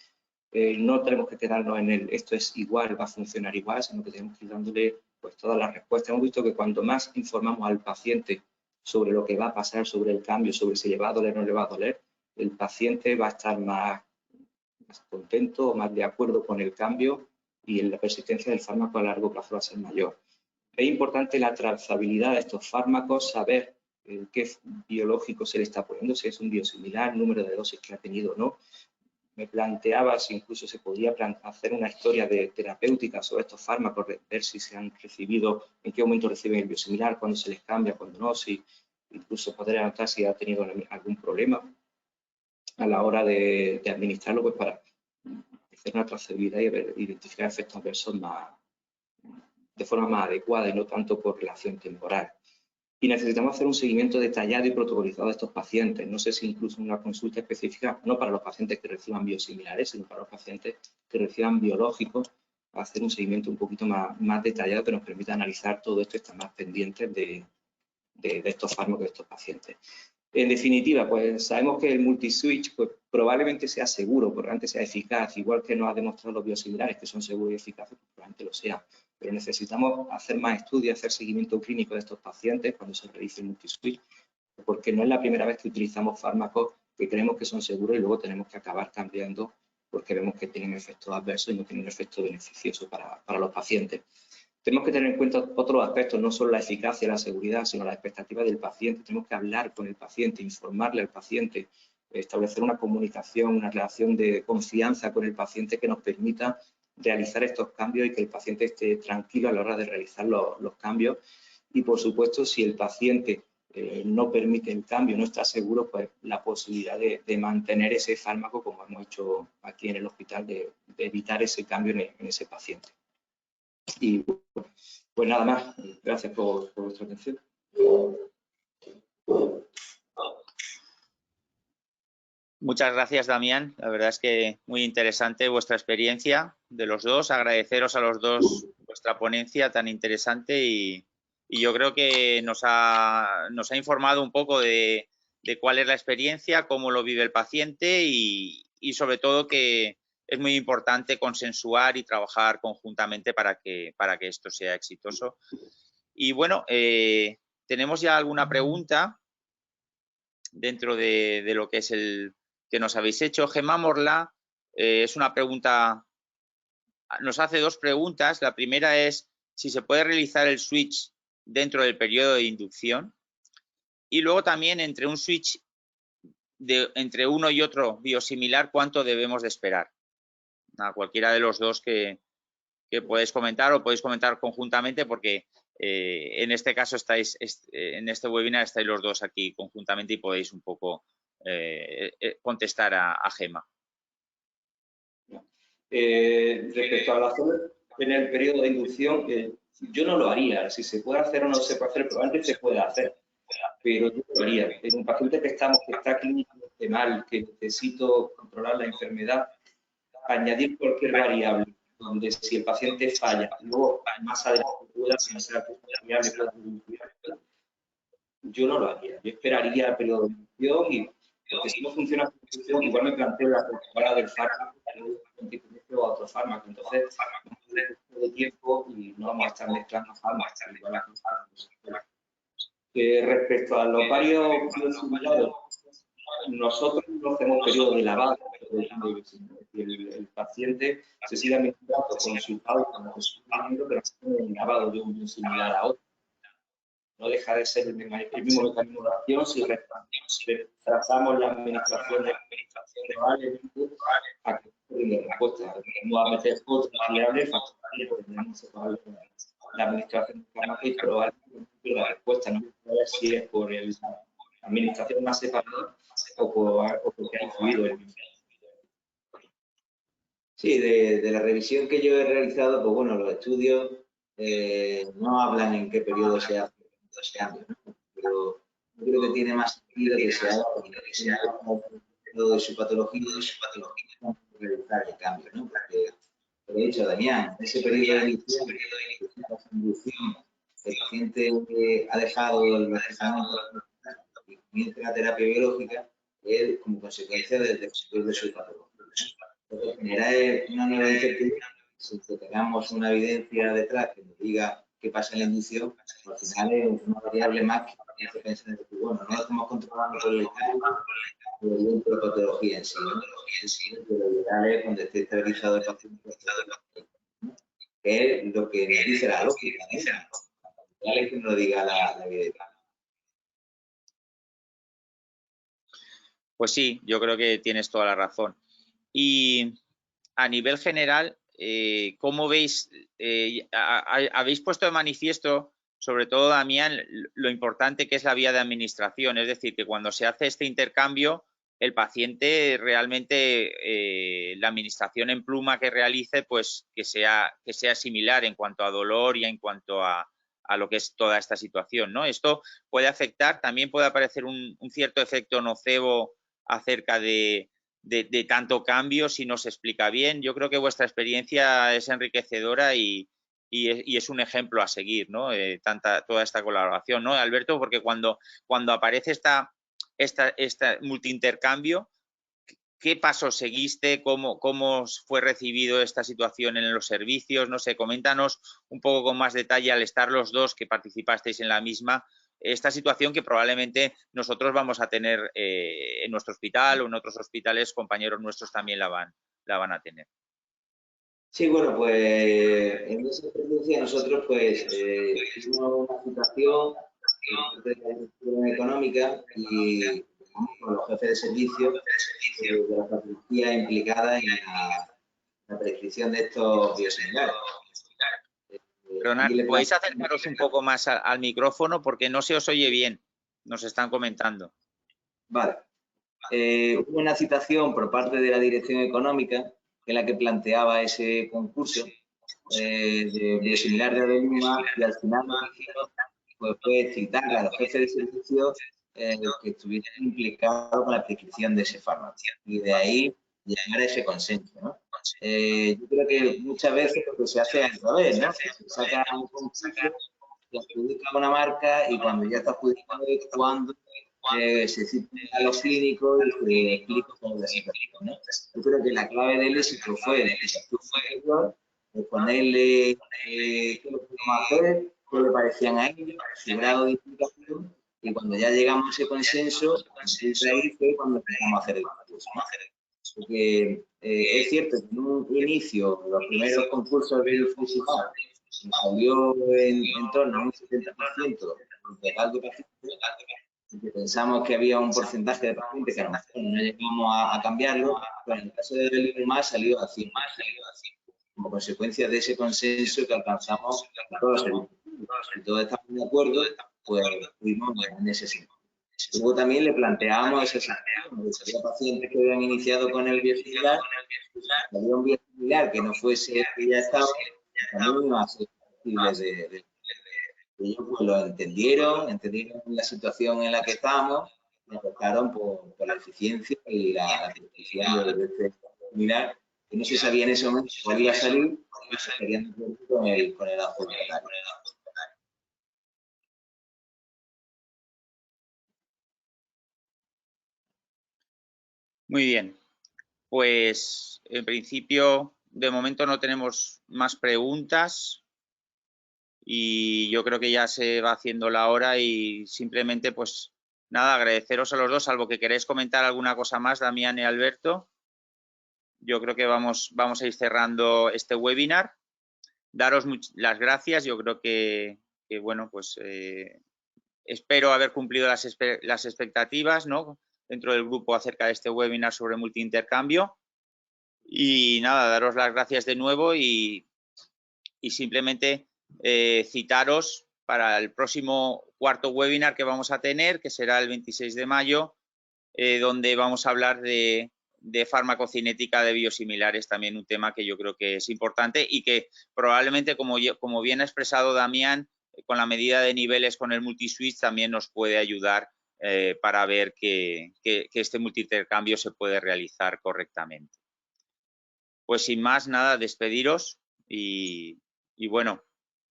No tenemos que quedarnos en esto es igual, va a funcionar igual, sino que tenemos que ir dándole pues, todas las respuestas. Hemos visto que cuanto más informamos al paciente sobre lo que va a pasar, sobre el cambio, sobre si le va a doler o no le va a doler, el paciente va a estar más contento, más de acuerdo con el cambio y la persistencia del fármaco a largo plazo va a ser mayor. Es importante la trazabilidad de estos fármacos, saber qué biológico se le está poniendo, si es un biosimilar, número de dosis que ha tenido o no. Me planteaba si incluso se podría hacer una historia terapéutica sobre estos fármacos, ver si se han recibido, en qué momento reciben el biosimilar, cuándo se les cambia, cuándo no, si incluso poder anotar si ha tenido algún problema a la hora de administrarlo, pues para hacer una trazabilidad y identificar efectos adversos de forma más adecuada y no tanto por relación temporal. Y necesitamos hacer un seguimiento detallado y protocolizado de estos pacientes. No sé si incluso una consulta específica, no para los pacientes que reciban biosimilares, sino para los pacientes que reciban biológicos, hacer un seguimiento un poquito más detallado que nos permita analizar todo esto y estar más pendientes de estos fármacos de estos pacientes. En definitiva, pues sabemos que el multiswitch pues, probablemente sea seguro, probablemente sea eficaz, igual que nos ha demostrado los biosimilares que son seguros y eficaces, pues probablemente lo sea. Pero necesitamos hacer más estudios, hacer seguimiento clínico de estos pacientes cuando se realice el multiswitch, porque no es la primera vez que utilizamos fármacos que creemos que son seguros y luego tenemos que acabar cambiando porque vemos que tienen efectos adversos y no tienen un efecto beneficioso para los pacientes. Tenemos que tener en cuenta otros aspectos, no solo la eficacia y la seguridad, sino la expectativa del paciente. Tenemos que hablar con el paciente, informarle al paciente, establecer una comunicación, una relación de confianza con el paciente que nos permita realizar estos cambios y que el paciente esté tranquilo a la hora de realizar los cambios. Y, por supuesto, si el paciente no permite el cambio, no está seguro, pues la posibilidad de mantener ese fármaco, como hemos hecho aquí en el hospital, de evitar ese cambio en ese paciente. Y pues nada más, gracias por vuestra atención. Muchas gracias, Damián. La verdad es que muy interesante vuestra experiencia de los dos. Agradeceros a los dos vuestra ponencia tan interesante y yo creo que nos ha informado un poco de cuál es la experiencia, cómo lo vive el paciente y sobre todo que es muy importante consensuar y trabajar conjuntamente para que esto sea exitoso. Y bueno, ¿tenemos ya alguna pregunta dentro de lo que es el que nos habéis hecho? Gemma Morla es una pregunta, nos hace dos preguntas. La primera es si se puede realizar el switch dentro del periodo de inducción y luego también entre un switch entre uno y otro biosimilar, ¿cuánto debemos de esperar? A cualquiera de los dos que podéis comentar o podéis comentar conjuntamente porque en este caso estáis, en este webinar estáis los dos aquí conjuntamente y podéis un poco contestar a Gemma. Respecto a la zona en el periodo de inducción, yo no lo haría. Si se puede hacer o no se puede hacer, probablemente se puede hacer, pero yo no lo haría. En un paciente que está clínicamente mal, que necesito controlar la enfermedad, añadir cualquier variable, donde si el paciente falla, luego más adelante pueda pensar que esa variable pueda inducir, yo no lo haría. Yo esperaría el periodo de inducción y porque si no funciona la inducción, igual me planteo la temporada del fármaco o a otro fármaco. Entonces, de tiempo y no vamos a estar mezclando fármacos. Respecto a los varios biosimilares, nosotros no hacemos periodo de lavado. El paciente se sigue administrando con su pauta, pero no es lavado de un biosimilar a otro. No deja de ser el mismo mecanismo de acción si trazamos la administración de probablemente a que de respuesta. Vamos a meter otras variables la administración de fármacos y probablemente la respuesta. No sé si es por la administración más separada o porque ha influido el mismo. Sí, de la revisión que yo he realizado, pues bueno, los estudios no hablan en qué periodo se hace, ¿no? Pero yo creo que tiene más sentido que se haga de su patología realizar el cambio, ¿no? Porque, lo he dicho, Damián, ese periodo de inducción, el paciente ha dejado el medicamento y comienza la terapia biológica, es como consecuencia del desarrollo de su patología. Entonces, generar una nueva incertidumbre, si tengamos una evidencia detrás que nos diga qué pasa en la inducción, al final es una variable más que hace pensar en que, bueno, no lo estamos controlando por el cambio de la patología en sí, ¿no? Pero ideal es cuando esté estabilizado el paciente, que es lo que nos dice la lógica, ¿no? Es que nos lo diga la evidencia. Pues sí, yo creo que tienes toda la razón. Y a nivel general, ¿cómo veis? Habéis puesto de manifiesto, sobre todo, Damián, lo importante que es la vía de administración. Es decir, que cuando se hace este intercambio, el paciente realmente, la administración en pluma que realice, pues que sea similar en cuanto a dolor y en cuanto a lo que es toda esta situación, ¿no? Esto puede afectar, también puede aparecer un cierto efecto nocebo acerca de tanto cambio si no se explica bien. Yo creo que vuestra experiencia es enriquecedora y es un ejemplo a seguir, ¿no? Toda esta colaboración, ¿no, Alberto? Porque cuando aparece esta multiintercambio, ¿qué pasos seguiste? ¿Cómo fue recibido esta situación en los servicios? No sé, coméntanos un poco con más detalle al estar los dos que participasteis en la misma, esta situación que probablemente nosotros vamos a tener en nuestro hospital o en otros hospitales, compañeros nuestros también la van a tener. Sí, bueno, pues en esa experiencia nosotros pues hicimos una situación de la dirección económica y con los jefes de servicio de la patología implicada en la prescripción de estos biosimilares. Perdonad, ¿podéis acercaros un poco más al micrófono? Porque no se os oye bien. nos están comentando. Vale. Hubo una citación por parte de la Dirección Económica en la que planteaba ese concurso de biosimilar de Adalimumab, y al final lo que hicieron pues, fue citar a los jefes de servicio que estuvieran implicados con la prescripción de ese fármaco. Y de ahí llegar a ese consenso, ¿no? Yo creo que muchas veces lo que se hace es al revés, ¿no? Se saca un concurso, se adjudica una marca y cuando ya está adjudicado es cuando se citan a los clínicos y se explica cómo es la situación, ¿no? Yo creo que la clave del éxito fue ponerle qué es lo que vamos a hacer, qué le parecían a ellos, su grado de implicación, y cuando ya llegamos a ese consenso, ahí fue cuando empezamos a hacer el concurso, ¿no? Porque es cierto que en un inicio, los primeros concursos de Infusumab salió en torno a un 70% del total de pacientes, porque pensamos que había un porcentaje de pacientes que a lo mejor no llegamos a cambiarlo, pero en el caso de Adalimumab salió a 100%, como consecuencia de ese consenso que alcanzamos todos los servicios. Si todos estamos de acuerdo, pues fuimos en ese sentido. Luego también le planteamos esa situación, que había pacientes que habían iniciado con el biosimilar, había un biosimilar que no fuese el que ya estaba, también iba a ser posible ellos pues lo entendieron la situación en la que estábamos y apostaron por la eficiencia y la prescripción de este biosimilar, que no se sabía en ese momento cuál iba a salir y se estarían de acuerdo con el adjudicatario. Muy bien, pues en principio de momento no tenemos más preguntas y yo creo que ya se va haciendo la hora y simplemente pues nada, agradeceros a los dos, salvo que queréis comentar alguna cosa más, Damián y Alberto. Yo creo que vamos a ir cerrando este webinar. Daros las gracias, yo creo que bueno, pues espero haber cumplido las expectativas, ¿no?, dentro del grupo acerca de este webinar sobre multiintercambio. Y nada, daros las gracias de nuevo y simplemente citaros para el próximo cuarto webinar que vamos a tener, que será el 26 de mayo, donde vamos a hablar de farmacocinética de biosimilares, también un tema que yo creo que es importante y que probablemente, como bien ha expresado Damián, con la medida de niveles con el multiswitch también nos puede ayudar para ver que este multiintercambio se puede realizar correctamente. Pues sin más, nada, despediros y bueno,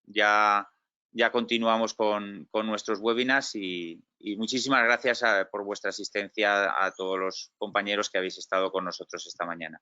ya continuamos con nuestros webinars y muchísimas gracias por vuestra asistencia a todos los compañeros que habéis estado con nosotros esta mañana.